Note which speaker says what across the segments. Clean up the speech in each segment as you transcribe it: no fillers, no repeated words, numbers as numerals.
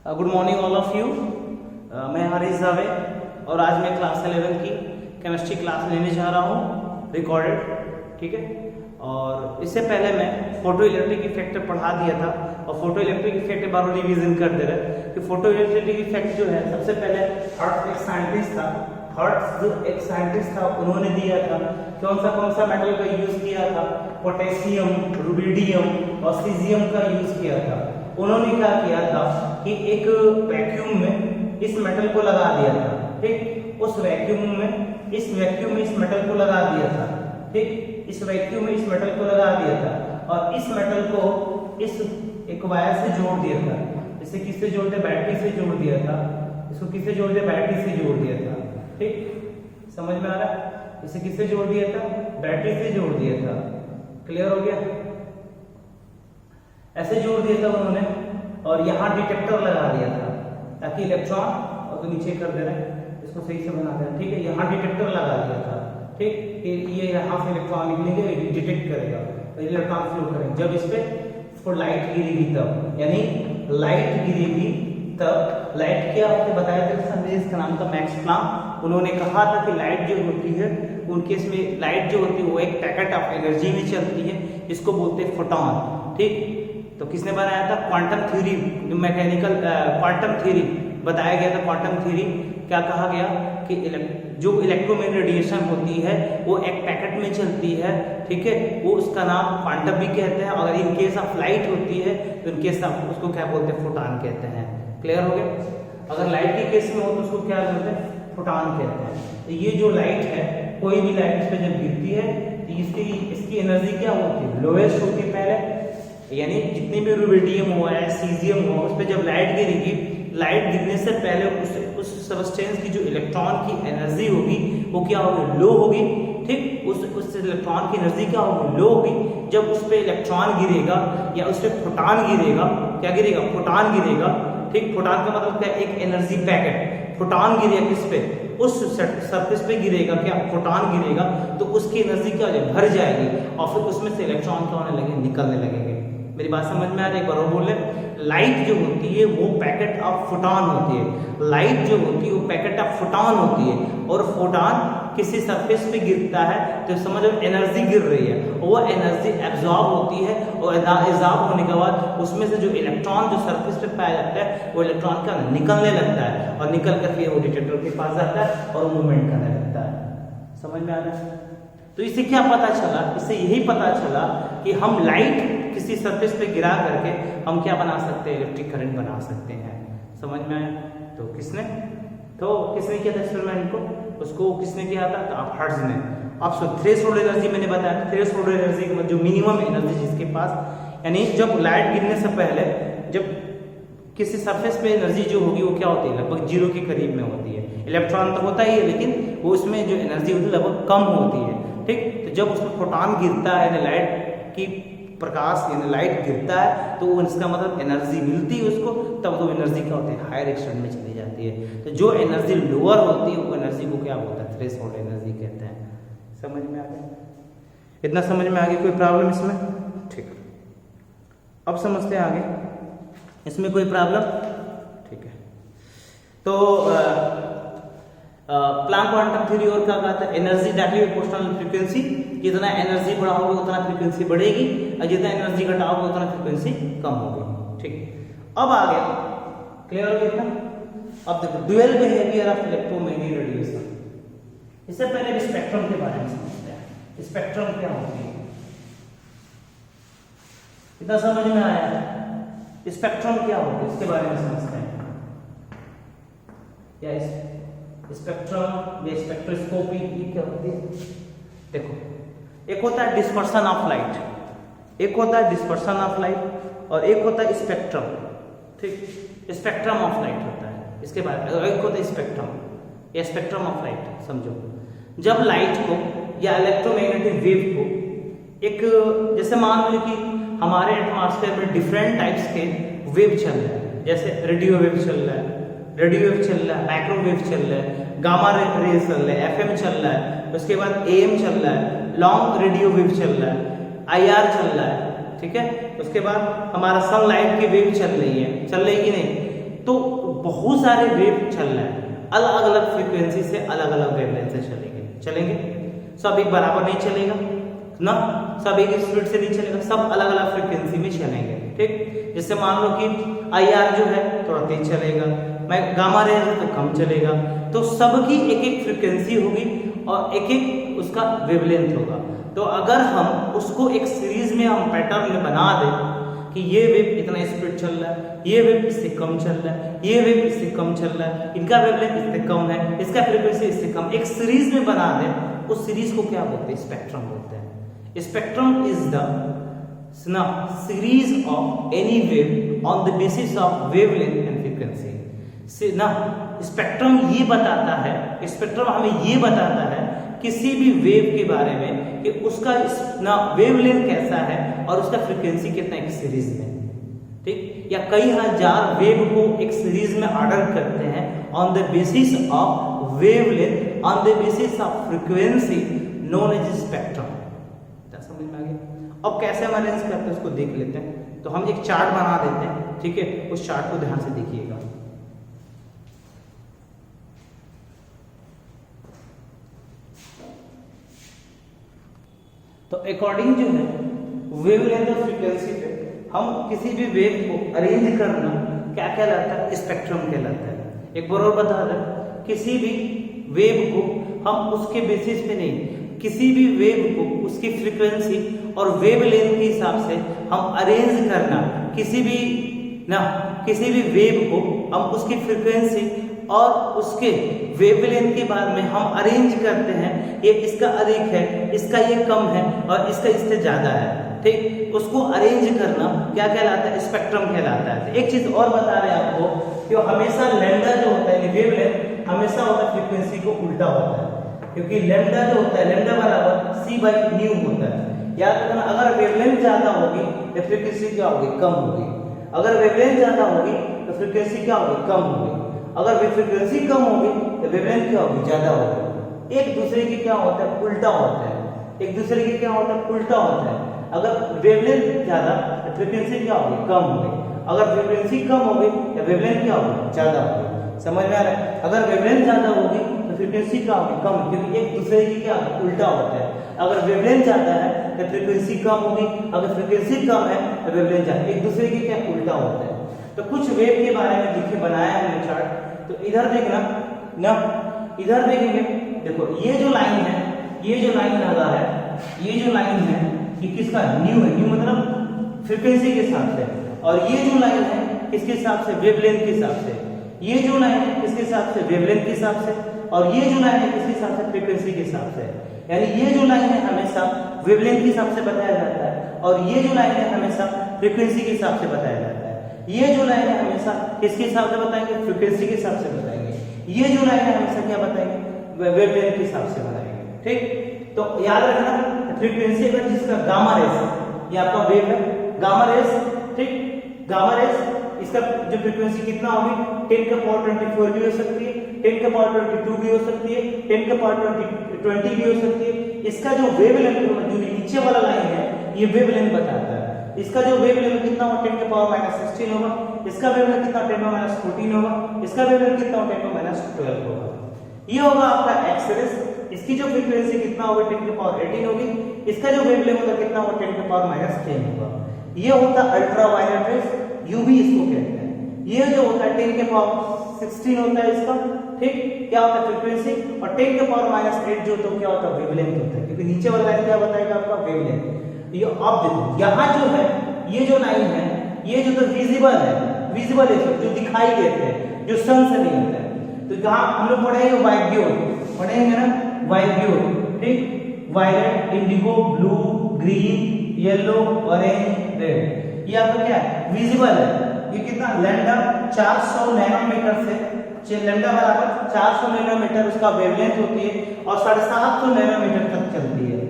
Speaker 1: Good morning all of you. मैं हरीश जावेद और आज मैं क्लास 11 की केमिस्ट्री क्लास लेने जा रहा हूँ रिकॉर्डेड, ठीक है। और इससे पहले मैं फोटो इलेक्ट्रिक इफेक्ट पढ़ा दिया था और फोटो इलेक्ट्रिक इफेक्ट के बारे में रिवीजन कर दे रहे हैं कि फोटो इलेक्ट्रिक इफेक्ट जो है सबसे पहले हर्ट्ज एक साइंटिस्ट था, हर्ट्ज जो एक साइंटिस्ट था उन्होंने दिया था। कौन सा मेटल का यूज किया था? पोटेशियम, रुबिडियम और सीजियम का यूज किया था। उन्होंने क्या किया था कि एक वैक्यूम में इस मेटल को लगा दिया था, ठीक। उस वैक्यूम में इस मेटल को लगा दिया था, ठीक। इस वैक्यूम में इस मेटल को लगा दिया था और इस मेटल को इस एक वायर से जोड़ दिया था। इसे किससे जोड़ते? बैटरी से जोड़ दिया था। इसको किससे जोड़ते? बैटरी से जोड़ दिया था, ठीक। समझ में आ रहा है? इसे किससे जोड़ दिया था? बैटरी से जोड़ दिया था। क्लियर हो गया? ऐसे जोड़ दिया था उन्होंने और यहाँ डिटेक्टर लगा दिया था ताकि इलेक्ट्रॉन, और तो नीचे कर दे रहे हैं, इसको सही से बना देना, ठीक है। यहाँ डिटेक्टर लगा दिया था, ठीक, कि ये यहाँ से इलेक्ट्रॉन निकलेंगे, डिटेक्ट करेगा और इलेक्ट्रॉन फ्लो करेंगे। जब इस पे लाइट गिरेगी तब, यानी लाइट गिरेगी तब, लाइट क्या आपने बताया था, इसका नाम था मैक्स प्लांक। उन्होंने कहा था कि लाइट जो होती है उनके इसमें लाइट जो होती है वो एक पैकेट ऑफ एनर्जी में चलती है, इसको बोलते हैं फोटॉन, ठीक। तो किसने बनाया था? Quantum theory, mechanical quantum theory बताया गया था। क्वांटम थ्योरी क्या कहा गया कि जो इलेक्ट्रोमैग्नेटिक रेडिएशन होती है वो एक पैकेट में चलती है, ठीक है। वो उसका नाम क्वांटम भी कहते हैं। अगर इन केस ऑफ लाइट होती है तो इन केस ऑफ उसको क्या बोलते हैं? फोटॉन कहते हैं। क्लियर हो गया? अगर लाइट के केस में हो तो उसको क्या बोलते हैं? फोटॉन कहते हैं। तो ये जो लाइट है, कोई भी लाइट इस पे जब गिरती है तो इसकी एनर्जी क्या होती है? लोएस्ट होती है पहले, यानी जितनी भी रुबिडियम हुआ है, सीजियम हुआ, उस पर जब लाइट गिरेगी, लाइट गिरने से पहले उस सब्सटेंस की जो इलेक्ट्रॉन की एनर्जी होगी वो क्या होगी? लो होगी, ठीक। उस इलेक्ट्रॉन की एनर्जी क्या होगी? लो होगी। जब उस पर इलेक्ट्रॉन गिरेगा या उस पर फोटॉन गिरेगा, क्या गिरेगा? फोटॉन गिरेगा, ठीक। फोटॉन का मतलब क्या? एक एनर्जी पैकेट। फोटॉन गिरेगा किस पे? उस सरफेस पे गिरेगा, क्या फोटॉन गिरेगा तो उसकी एनर्जी क्या हो जाएगी? भर जाएगी और फिर उसमें से इलेक्ट्रॉन क्या होने लगेंगे? निकलने लगेंगे। मेरी बात समझ में आ रही है? एक बार और बोल ले। लाइट जो होती है वो पैकेट ऑफ फोटॉन होती है। लाइट जो होती है वो पैकेट ऑफ फोटॉन होती है और फोटॉन किसी सरफेस पे गिरता है तो समझो एनर्जी गिर रही है और वो एनर्जी एब्जॉर्ब होती है और एब्जॉर्ब होने के बाद उसमें से जो इलेक्ट्रॉन जो सरफेस पे पाया जाता है वो इलेक्ट्रॉन का निकलने लगता है और निकल कर फिर वो डिटेक्टर के पास जाता है और मूवमेंट करने लगता है। समझ में आ रहा है? तो इससे क्या पता चला? इससे यही पता चला कि हम लाइट किसी सरफेस पे गिरा करके हम क्या बना सकते हैं? इलेक्ट्रिक करंट बना सकते हैं। समझ में आया? तो किसने किया था एक्सपेरिमेंट को? उसको किसने किया था? तो हर्ट्ज ने। अब थ्रेशोल्ड एनर्जी मैंने बताया, थ्रेशोल्ड एनर्जी जो मिनिमम एनर्जी जिसके पास, यानी जब लाइट गिरने से पहले जब किसी सरफेस पे एनर्जी जो होगी वो क्या होती है? लगभग जीरो के करीब में होती है। इलेक्ट्रॉन तो होता ही है लेकिन वो उसमें जो एनर्जी होती है लगभग कम होती है, ठीक। तो जब उसमें फोटॉन गिरता है, लाइट की प्रकाश यानी लाइट गिरता है तो इसका मतलब एनर्जी मिलती है उसको, तब तो एनर्जी क्या होती है? हायर एक्सटेंट में चली जाती है। तो जो एनर्जी लोअर होती है वो एनर्जी को क्या बोलते हैं? थ्रेशोल्ड एनर्जी कहते हैं। समझ में आ गया? इतना समझ में आ गया? कोई प्रॉब्लम इसमें? ठीक। अब समझते हैं आगे, इसमें कोई प्रॉब्लम? ठीक है। तो प्लांक क्वांटम थ्योरी और क्या कहता है? Energy directly proportional frequency. जितना एनर्जी बढ़ाओगे उतना फ्रीक्वेंसी बढ़ेगी और जितना एनर्जी घटाओगे उतना फ्रीक्वेंसी कम होगी, ठीक। अब आ गया, क्लियर हो गया? अब देखो dual behaviour of electromagnetic radiation. इससे पहले स्पेक्ट्रम के बारे में समझते हैं। स्पेक्ट्रम क्या होती है? इतना समझ में आया? स्पेक्ट्रम क्या होता है इसके बारे में समझते हैं। या स्पेक्ट्रम या स्पेक्ट्रोस्कोपी क्या होती है? देखो, एक होता है डिस्पर्सन ऑफ लाइट, एक होता है डिस्पर्सन ऑफ लाइट और एक होता है स्पेक्ट्रम, ठीक। स्पेक्ट्रम ऑफ लाइट होता है इसके बारे में। एक होता है स्पेक्ट्रम या स्पेक्ट्रम ऑफ लाइट। समझो, जब लाइट को या इलेक्ट्रोमैग्नेटिक वेव को एक, जैसे मान लो कि हमारे एटमॉस्फेयर में डिफरेंट टाइप्स के वेव चल रहे हैं, जैसे रेडियो वेव चल रहा है, माइक्रोवेव चल रहा है, गामा रे चल रहा है, एफएम चल रहा है, उसके बाद एएम चल रहा है, लॉन्ग रेडियो वेव चल रहा है, आईआर चल रहा है, ठीक है। उसके बाद हमारा सनलाइट की वेव चल रही है कि नहीं? तो बहुत सारे वेव चल रहे हैं, अलग अलग फ्रीक्वेंसी से अलग अलग वेवलेंथ से चलेंगे। सब एक बराबर नहीं चलेगा ना, सब एक स्पीड से नहीं चलेगा, सब अलग अलग फ्रीक्वेंसी में चलेंगे। ठीक, जैसे मान लो कि IR जो है थोड़ा तेज चलेगा, मैं गामा रे है तो कम चलेगा। तो सबकी एक एक फ्रीक्वेंसी होगी और एक एक उसका वेवलेंथ होगा। तो अगर हम उसको एक सीरीज में हम पैटर्न में बना दें कि ये वेव इतना स्पीड चल रहा है, ये वेव इससे कम चल रहा है, ये वेव इससे कम चल रहा है, इनका वेवलेंथ इससे कम है, इसका फ्रीक्वेंसी इससे कम, एक सीरीज में बना दें, उस सीरीज को क्या बोलते हैं? स्पेक्ट्रम बोलते हैं। Spectrum is the series of any wave on the basis of wavelength and frequency. ना स्पेक्ट्रम ये बताता है, स्पेक्ट्रम हमें ये बताता है किसी भी वेव के बारे में कि उसका ना वेवलेंथ कैसा है और उसका फ्रीक्वेंसी कितना एक सीरीज में। ठीक, या कई हजार वेव को एक सीरीज में ऑर्डर करते हैं on the basis of wavelength, on the basis of frequency, known as spectrum. समझ में आ गया? अब कैसे हम अरेंज करते हैं उसको देख लेते हैं। तो हम एक चार्ट बना देते हैं, ठीक है, उस चार्ट को ध्यान से देखिएगा। तो अकॉर्डिंग जो है वेवलेंथ और फ्रीक्वेंसी पे हम किसी भी वेव को अरेंज करना क्या कहलाता है? स्पेक्ट्रम कहलाता है। एक बार और बता दें, किसी भी वेव को हम उसके बेसिस पे नहीं, किसी भी वेव को उसकी फ्रीक्वेंसी और वेवलेंथ के हिसाब से हम अरेंज करना, किसी भी वेव को हम उसकी फ्रीक्वेंसी और उसके वेवलेंथ के बाद में हम अरेंज करते हैं, ये इसका अधिक है, इसका ये कम है और इसका इससे ज्यादा है। ठीक, उसको अरेंज करना क्या कहलाता है? स्पेक्ट्रम कहलाता है। एक चीज और बता रहे हैं आपको कि हमेशा लैम्डा जो होता है वेवलेंथ हमेशा होता है फ्रीक्वेंसी को उल्टा होता है, क्योंकि लैम्डा जो होता है लैम्डा बराबर c/ν होता है। याद रखना, अगर वेवलेंथ ज्यादा होगी तो फ्रीक्वेंसी क्या होगी? कम होगी। अगर वेवलेंथ ज्यादा होगी तो फ्रीक्वेंसी क्या होगी? कम होगी। अगर फ्रीक्वेंसी कम होगी तो वेवलेंथ क्या होगी? ज्यादा होगी। एक दूसरे की क्या होता है? उल्टा होता है। एक दूसरे की क्या होता है? उल्टा होता है। अगर वेवलेंथ ज्यादा तो फ्रीक्वेंसी क्या होगी? कम होगी। अगर फ्रीक्वेंसी कम होगी तो वेवलेंथ क्या होगी? ज्यादा होगी। समझ में आ रहा है? अगर वेवलेंथ ज्यादा होगी तो फ्रीक्वेंसी क्या होगी? कम, क्योंकि एक दूसरे की क्या उल्टा होता है। अगर वेवलेंथ ज्यादा है तो फ्रीक्वेंसी कम होगी, अगर फ्रीक्वेंसी कम है तो वेवलेंथ ज्यादा, एक दूसरे की क्या उल्टा होता है। तो कुछ वेव के बारे में लिखे बनाया हमने चार्ट। तो इधर देखना ना, इधर देखेंगे, देखो ये जो लाइन है, ये जो लाइन लगा है, ये जो लाइन है ये किसका? न्यू है। न्यू मतलब फ्रीक्वेंसी के हिसाब से। और ये जो लाइन है किसके हिसाब से? वेवलेंथ के हिसाब से। ये जो लाइन है किसके हिसाब से? वेवलेंथ के हिसाब से। और ये जो लाइन है किसके हिसाब से? फ्रीक्वेंसी के हिसाब से। यानी ये जो लाइन है हमेशा वेवलेंथ के हिसाब से बताया जाता है और ये जो लाइन है हमेशा फ्रीक्वेंसी के हिसाब से बताया जाता है। ये जो लाइन है हमेशा किसके हिसाब से बताएंगे? फ्रीक्वेंसी के हिसाब से बताएंगे। ये जो लाइन है हमेशा क्या बताएंगे? वेवलेंथ के हिसाब से बताएंगे। ठीक, तो याद रखना फ्रीक्वेंसी अगर जिसका गामा रेस, ये आपका वेव है गामा रेस। ठीक, गामा रेस इसका जो फ्रीक्वेंसी कितना होगी? 10 का पावर 24 भी हो सकती है, 10 का पावर 22 भी हो सकती है, 10 का पावर 20 भी हो सकती है। इसका जो वेवलेंथ जो नीचे वाला लाइन है ये वेवलेंथ बताता है। इसका जो वेवलेंथ कितना होगा? 10 के पावर -16 होगा। इसका वेवलेंथ कितना? 10 का -14 होगा। इसका वेवलेंथ कितना होगा? 10 का -12 होगा। ये होगा आपका एक्स रेस। इसकी जो फ्रीक्वेंसी कितना होगा? 10 के पावर 18 होगी। इसका जो वेवलेंथ होगा कितना होगा? 10 के पावर -10 होगा। ये होता अल्ट्रावायलेट रेस, यूवी इसको कहते हैं। ये जो होता है 10 के पावर 16 होता है इसका। ठीक, क्या होता है? फ्रीक्वेंसी। और 10 के पावर -8 जो तो क्या होता है? वेवलेंथ होता है, क्योंकि नीचे वाला लाइन क्या बताएगा? आपका वेवलेंथ। ये अब देखो यहाँ जो है, ये जो लाइन है, ये जो तो विजिबल है, विजिबल है जो दिखाई देते हैं, जो सन से नहीं होता है। तो यहाँ हम लोग पढ़ेंगे वाइब्योर, पढ़ेंगे ना वाइब्योर। ठीक, violet, indigo, blue, green, yellow, orange, red. ये आपका क्या है? विजिबल है। ये कितना? लैम्डा 400 नैनोमीटर से, लैम्डा बराबर 400 नैनोमीटर उसका वेवलेंथ होती है और 750 नैनोमीटर तक चलती है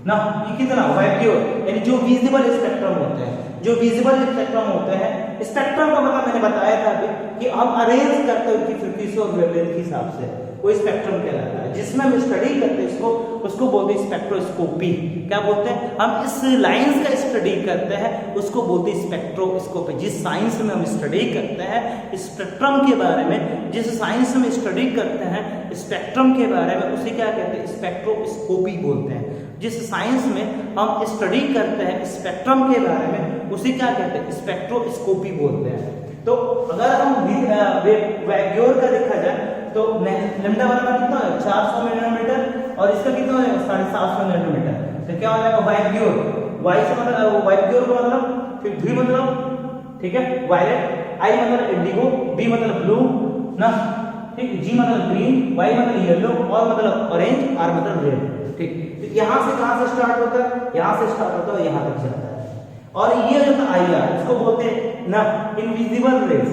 Speaker 1: ना। ये कितना? वाइब्योर, यानी जो विजिबल स्पेक्ट्रम होते हैं, जो विजिबल स्पेक्ट्रम होते हैं, स्पेक्ट्रम का मतलब मैंने बताया था अभी कि हम अरेंज करते हैं उनकी फ्रीक्वेंसी और वेवलेंथ के हिसाब से, वो स्पेक्ट्रम कहलाता है। जिसमें हम स्टडी करते हैं इसको, उसको बोलते हैं स्पेक्ट्रोस्कोपी। क्या बोलते हैं? हम इस लाइंस का स्टडी करते हैं, उसको बोलते हैं स्पेक्ट्रोस्कोपी। जिस साइंस में हम स्टडी करते हैं स्पेक्ट्रम के बारे में, जिस साइंस में स्टडी करते हैं स्पेक्ट्रम के बारे में, उसे क्या कहते हैं? स्पेक्ट्रोस्कोपी बोलते हैं। जिस साइंस में हम स्टडी करते हैं स्पेक्ट्रम के बारे में, उसे क्या कहते हैं? स्पेक्ट्रोस्कोपी बोलते हैं। तो अगर हम वैक्यूर का देखा जाए तो लैम्डा वाला कितना है? 400 नैनोमीटर और इसका कितना हो जाएगा? 750 नैनोमीटर। तो क्या हो जाएगा? वैक्यूर। वाई से मतलब वैक्यूर का मतलब, फिर वी मतलब, ठीक है, वायलेट, आई मतलब इंडिगो, बी मतलब ब्लू ना, ठीक, जी मतलब ग्रीन, वाई मतलब येलो, और मतलब ऑरेंज, आर मतलब रेड। ठीक, तो यहाँ से कहाँ से स्टार्ट होता है? यहाँ से स्टार्ट होता है, यहाँ तक जाता है। और ये जो था आई आर, इसको बोलते हैं ना इनविजिबल रेज,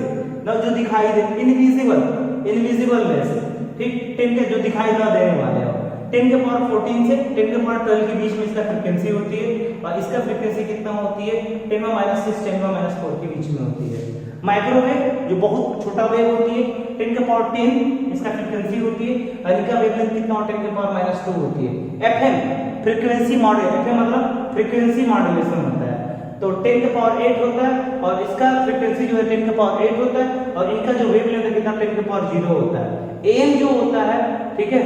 Speaker 1: ना जो दिखाई दे, इनविजिबल रेज। ठीक, 10 के जो दिखाई ना देने वाले हो, 10 के पावर 14 से 10 के पावर 12 के बीच में इसका फ्रीक्वेंसी होती है। और इसका फ्रीक्वेंसी कितना होती है? 10 में -6 10 में -4 के बीच में होती है। माइक्रोवेव जो बहुत छोटा वेव होती है, 10 के पावर 10 इसका फ्रीक्वेंसी होती है, और इनका वेवलेंथ कितना होता है? 10 के पावर -2 होती है। एफएम फ्रीक्वेंसी मॉड्यूलेशन, एफएम मतलब फ्रीक्वेंसी मॉड्यूलेशन होता है, तो 10 के पावर 8 होता है, और इसका फ्रीक्वेंसी जो है 10 के पावर 8 होता है, और इनका जो वेवलेंथ है कितना? 10 के पावर 0 होता है। एम जो होता है, ठीक है,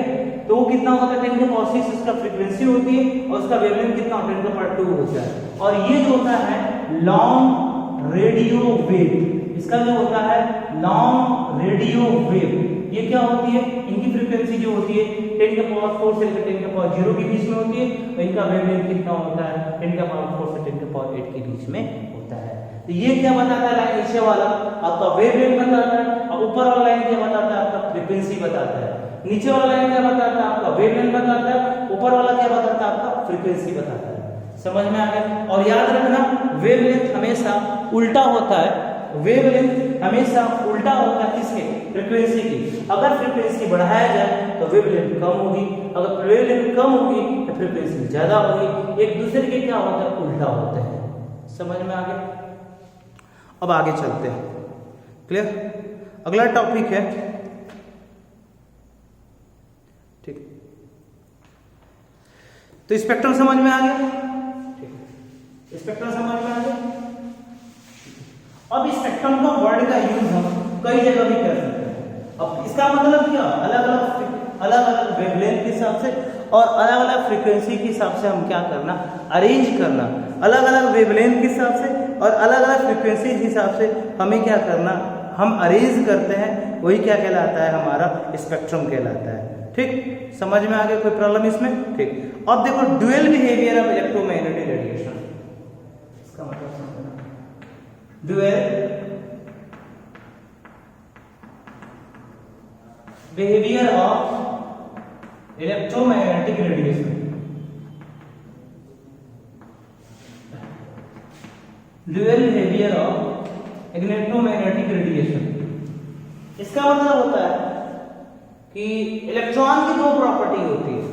Speaker 1: तो वो कितना होता है? 10 के पावर 6 इसका फ्रीक्वेंसी होती है, और उसका वेवलेंथ कितना? 10 के पावर 2 होता है। और ये जो होता है लॉन्ग रेडियो वेव, इसका जो होता है लॉन्ग रेडियो वेव, ये क्या होती है? इनकी फ्रीक्वेंसी जो होती है 10 के पावर 4 से लेकर 10 के पावर 0 के बीच में होती है, और इनका वेवलेंथ कितना होता है? 10 के पावर 4 से 10 के पावर 8 के बीच में होता है। तो ये क्या बताता है? लाइन नीचे वाला आपका वेवलेंथ बताता है, और ऊपर वाला लाइन क्या बताता है? आपका फ्रीक्वेंसी बताता है। नीचे वाला लाइन क्या बताता है? आपका वेवलेंथ बताता है। ऊपर वाला क्या बताता है? आपका फ्रीक्वेंसी बताता है। समझ में आ गया? और याद रखना, वेवलेंथ हमेशा उल्टा होता है, वेवलेंथ हमेशा उल्टा होता है किसके? फ्रीक्वेंसी की। अगर फ्रीक्वेंसी बढ़ाया जाए तो वेवलेंथ कम होगी, अगर वेवलेंथ कम होगी तो फ्रीक्वेंसी ज्यादा होगी। एक दूसरे के क्या होता है? उल्टा होते हैं। समझ में आ गया? अब आगे चलते हैं। क्लियर? अगला टॉपिक है, ठीक, तो स्पेक्ट्रम समझ में आ गया? ठीक, स्पेक्ट्रम समझ में आ गया। अब स्पेक्ट्रम का वर्ड का यूज हम कई जगह भी कर सकते हैं। अब इसका मतलब क्या? अलग अलग वेवलेंथ के हिसाब से और अलग अलग फ्रीक्वेंसी के हिसाब से हम क्या करना? अरेंज करना। अलग अलग वेवलेंथ के हिसाब से और अलग अलग फ्रीक्वेंसी के हिसाब से हमें क्या करना? हम अरेंज करते हैं, वही क्या कहलाता है? हमारा स्पेक्ट्रम कहलाता है। ठीक, समझ में आ गया? कोई प्रॉब्लम इसमें? ठीक, अब देखो dual behaviour of electromagnetic radiation, इसका मतलब समझना। Dual behaviour of electromagnetic radiation, dual behaviour of electromagnetic radiation. इसका मतलब होता है कि इलेक्ट्रॉन की दो प्रॉपर्टी होती है,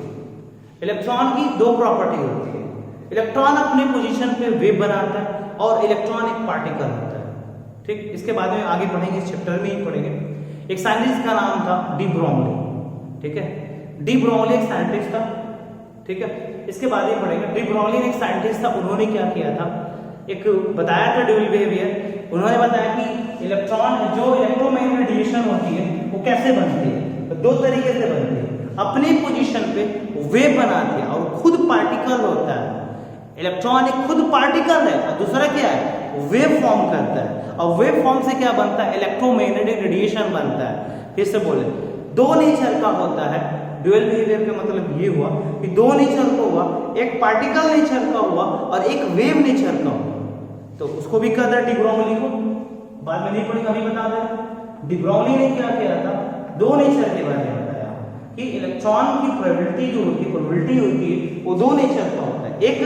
Speaker 1: इलेक्ट्रॉन की दो प्रॉपर्टी होती है। इलेक्ट्रॉन अपनी पोजीशन पे वेव बनाता है, और इलेक्ट्रॉन एक पार्टिकल होता है। ठीक, इसके बाद में आगे पढ़ेंगे, इस चैप्टर में ही पढ़ेंगे। एक साइंटिस्ट का नाम था डी ब्रोगली, ठीक है, डी ब्रोगली एक साइंटिस्ट था, ठीक है। इसके बाद ही पढ़ेंगे, डी ब्रोगली एक साइंटिस्ट था, उन्होंने क्या किया था, एक बताया था ड्यूअल बिहेवियर। उन्होंने बताया कि इलेक्ट्रॉन जो इलेक्ट्रोमैग्नेटिक रेडिएशन होती है वो कैसे बनती है, तो दो तरीके से बनती है। अपनी पोजीशन पे वेव बनाती है और खुद पार्टिकल होता है। इलेक्ट्रॉन एक खुद पार्टिकल है और दूसरा क्या है, वेव फॉर्म करता है, और वेव फॉर्म से क्या बनता है, इलेक्ट्रोमैग्नेटिक रेडिएशन बनता है। फिर से बोले, दो नेचर का होता है ड्यूअल बिहेवियर का मतलब ये हुआ कि दो नेचर का हुआ, एक पार्टिकल नेचर का हुआ और एक वेव नेचर का हुआ। तो उसको भी कहता है डी ब्रोगली को, बाद में नहीं पढ़ेंगे, अभी बता दें। डी ब्रोगली ने क्या किया था, दो नेचर के बारे में बताया कि इलेक्ट्रॉन की प्रोबेबिलिटी जो होती है, प्रोबेबिलिटी होती है, वो दो नेचर का होता है, एक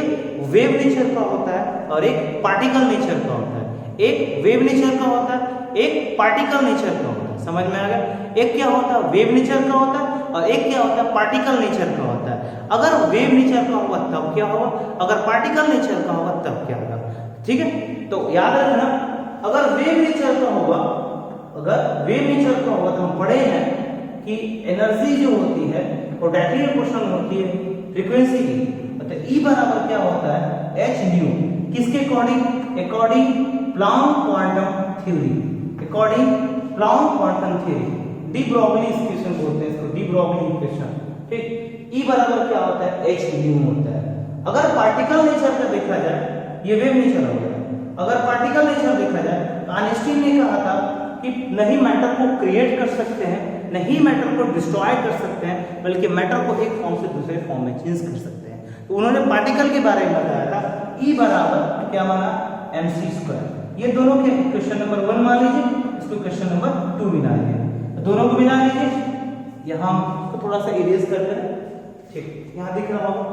Speaker 1: वेव नेचर का होता है और एक पार्टिकल नेचर का होता है। एक वेव नेचर का होता है, एक पार्टिकल नेचर का होता है। समझ में आ गया, एक क्या होता है वेव नेचर का होता है और एक क्या होता है पार्टिकल नेचर का होता है। अगर वेव नेचर का होगा तब क्या होगा, अगर पार्टिकल नेचर का होगा तब क्या होगा, ठीक है। तो याद रखना, अगर वेव नेचर का होगा, तो हम पढ़े हैं कि एनर्जी जो होती है वो डायरेक्टली प्रोपोर्शनल होती है फ्रीक्वेंसी की। तो E बराबर क्या होता है, h न्यू, किसके according, according Planck quantum theory, de Broglie equation बोलते हैं इसको, डी ब्रोगली इक्वेशन, ठीक। E बराबर क्या होता है, h न्यू होता है। अगर पार्टिकल नेचर का देखा जाए, ये वेव नेचर हो गया। अगर पार्टिकल नेचर देखा जाए तो आइंस्टीन ने कहा था कि नहीं मैटर को क्रिएट कर सकते हैं, नहीं मैटर को डिस्ट्रॉय कर सकते हैं, बल्कि मैटर को एक फॉर्म से दूसरे फॉर्म में चेंज कर सकते हैं। तो उन्होंने पार्टिकल के बारे में बताया था। E बराबर क्या माना, mc²। ये दोनों के क्वेश्चन नंबर 1 मान लीजिए, इसको क्वेश्चन नंबर 2 मिला लीजिए। दोनों को मिला लीजिए, यहाँ तो थोड़ा सा इरेज कर दें, ठीक, यहाँ दिख रहा होगा।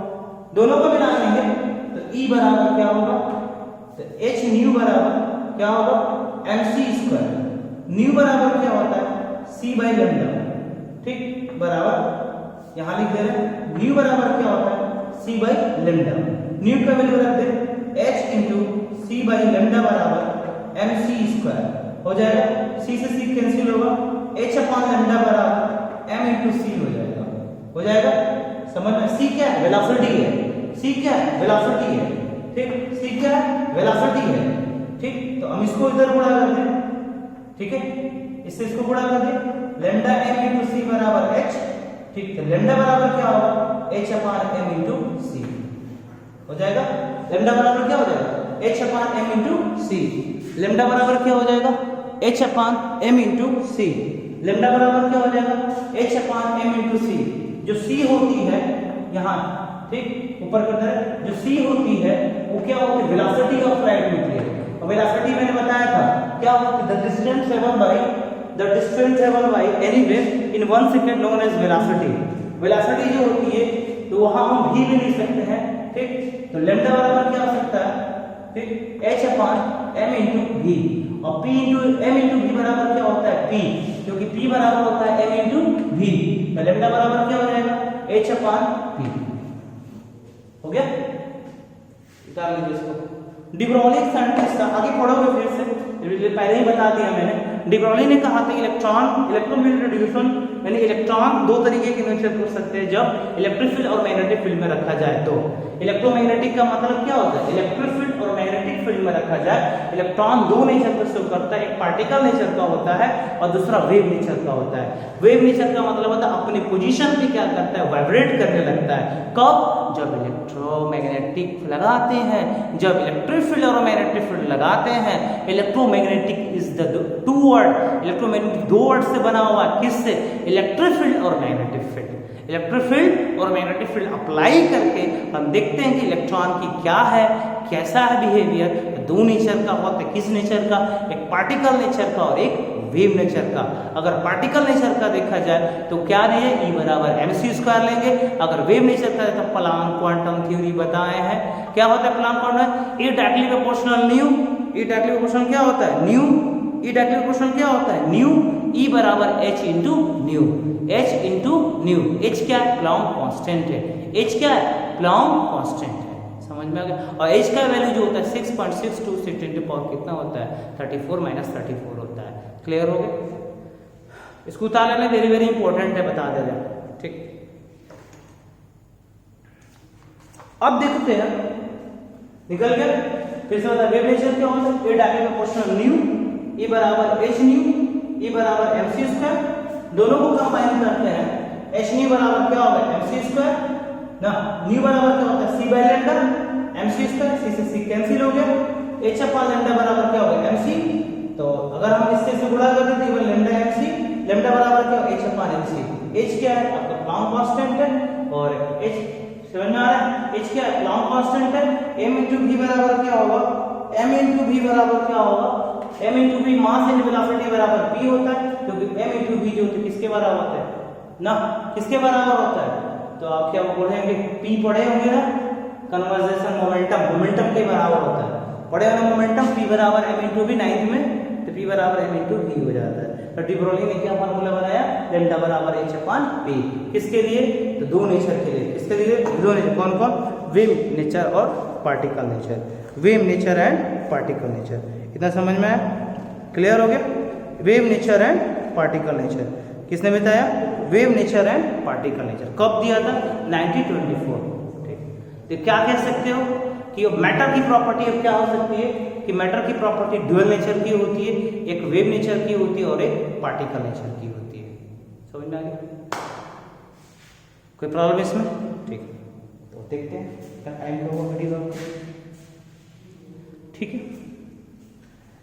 Speaker 1: दोनों को मिला लेंगे तो E बराबर क्या होगा, तो h न्यू बराबर क्या होगा, mc²। न्यू बराबर क्या होता है, c बाई लैम्डा, ठीक, बराबर यहाँ लिख दे रहे हैं, न्यू बराबर क्या होता है, c बाई लैम्डा। न्यू का वैल्यू रख दे, h into c by lambda बराबर mc² हो जाएगा। c से c कैंसिल होगा, h अपॉन लैम्डा बराबर m इंटू c हो जाएगा। समझ में, c क्या है, वेलोसिटी है, c क्या है, वेलोसिटी है, ठीक, c क्या है, वेलोसिटी है, ठीक। तो हम इसको इधर गुणा कर दें, ठीक है, इससे इसको गुणा कर दें, लैम्डा m इंटू c बराबर h, ठीक। तो लैम्डा बराबर क्या होगा, h upon m into c हो जाएगा। लैम्डा बराबर क्या हो जाएगा, h upon m into c। Lambda बराबर क्या हो जाएगा, h upon m into c। Lambda बराबर क्या हो जाएगा, h upon m into c। जो c होती है यहाँ, ठीक, ऊपर की तरफ जो c होती है वो क्या होती है, वेलोसिटी ऑफ लाइट होती है। और वेलोसिटी मैंने बताया था क्या होती है, the distance travelled by any wave in 1 second known as velocity. Velocity जो होती है तो वहां हम v भी लिख सकते हैं, ठीक। तो लैम्डा बराबर क्या हो सकता है, ठीक, h upon m into v। और p into m into v बराबर क्या होता है, p, क्योंकि p बराबर होता है m इंटू v। तो लैम्डा बराबर क्या हो जाएगा, h अपॉन p हो गया। निकाल लीजिए इसको। डी ब्रोगली साइंटिस्ट था, आगे पढ़ोगे फिर से, पहले ही बता दिया मैंने। डी ब्रोगली ने कहा था इलेक्ट्रोमैग्नेटिक रेडिएशन, यानी इलेक्ट्रॉन दो तरीके के नेचर कर सकते हैं जब इलेक्ट्रिक फील्ड और मैग्नेटिक फील्ड में रखा जाए। तो इलेक्ट्रोमैग्नेटिक का मतलब क्या होता है, इलेक्ट्रिक फील्ड और मैग्नेटिक फील्ड में रखा जाए। इलेक्ट्रॉन दो नेचर का शो करता है, एक पार्टिकल नेचर का होता है और दूसरा वेव नेचर का होता है। वेव नेचर का मतलब होता है अपनी पोजीशन पे क्या करता है, वाइब्रेट करने लगता है। कब, जब इलेक्ट्रोमैग्नेटिक लगाते हैं, जब इलेक्ट्रिक फील्ड और मैग्नेटिक फील्ड लगाते हैं। Electromagnetic is the two word, electromagnetic दो वर्ड से बना हुआ, किससे, इलेक्ट्रिक फील्ड और मैग्नेटिक फील्ड। इलेक्ट्रिक फील्ड और मैग्नेटिक फील्ड अप्लाई करके हम देखते हैं कि इलेक्ट्रॉन की क्या है, कैसा है बिहेवियर। दो नेचर का होता है, किस नेचर का, एक पार्टिकल नेचर का और एक वेव नेचर का। अगर पार्टिकल नेचर का देखा जाए तो क्या है, E बराबर mc² लेंगे। अगर वेव नेचर का तो प्लांक क्वांटम थ्योरी बताए हैं। क्या होता है Planck quantum, E directly proportional new, E directly proportional क्या होता है, न्यू, E डायरेक्टली प्रोपोर्शनल क्या होता है, न्यू। E बराबर h into new, h into new. h क्या है, प्लांक कांस्टेंट है, h क्या है, प्लांक कांस्टेंट है। समझ में आ गया। और h का वैल्यू जो होता है 6.62 से 10 पावर कितना होता है, 34 - 34 होता है। क्लियर हो गया। इसको उतार लेना, वेरी वेरी इंपॉर्टेंट है, बता दे रहे हैं, ठीक। अब देखते हैं, निकल गया। फिर से बता, वेव नेचर क्या होता है, ए डायरेक्टली प्रोपोर्शनल न्यू, E बराबर h न्यू, E बराबर mc²। दोनों को कंबाइन करते हैं, h न्यू बराबर क्या होगा, mc² ना। न्यू बराबर क्या होता है, c by lambda, mc², c से c कैंसिल हो गया। h अपॉन लैम्डा बराबर क्या होगा, mc। तो अगर हम इससे से गुणा कर दें तो लैम्डा mc, लैम्डा बराबर क्या होगा, h अपॉन mc। h क्या है, आपका प्लांक कांस्टेंट है, और h समझ में आ रहा है, h क्या है, प्लांक कांस्टेंट है। m इंटू v बराबर क्या होगा, m इंटू v बराबर क्या होगा, m into v mass and velocity बराबर p होता है, क्योंकि m इंटू v जो किसके बराबर होता है ना, किसके बराबर होता है। तो आप क्या पढ़ेंगे, p पढ़े होंगे ना, कन्वर्जेशन मोमेंटम के बराबर होता है। पढ़े होंगे मोमेंटम, p बराबर m इंटू v 9th में, तो p बराबर m इंटू v हो जाता है। तो डी ब्रोगली ने क्या फार्मूला बनाया, लैम्डा बराबर h अपॉन p। किसके लिए, तो दो नेचर के लिए। किसके लिए, दो नेचर, कौन कौन, वेव नेचर और particle nature. Wave nature and particle nature. इतना समझ में आया? क्लियर हो गया? Wave nature and particle nature किसने बताया? Wave nature and particle nature. कब दिया था? 1924। ठीक, तो क्या कह सकते हो कि मैटर की प्रॉपर्टी अब क्या हो सकती है कि मैटर की प्रॉपर्टी ड्यूअल नेचर की होती है, एक वेव नेचर की होती है और एक पार्टिकल नेचर की होती है। समझ में आ गया? कोई प्रॉब्लम इसमें? ठीक, तो देखते हैं क्या टाइम का होगा वीडियो। ठीक है,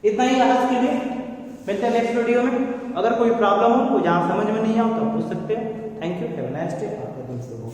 Speaker 1: इतना ही आज के लिए। मिलते हैं नेक्स्ट वीडियो में। अगर कोई प्रॉब्लम हो, कोई जहाँ समझ में नहीं आओ तो पूछ सकते हैं। Thank you, have a nice day. आपका दिन शुभ हो।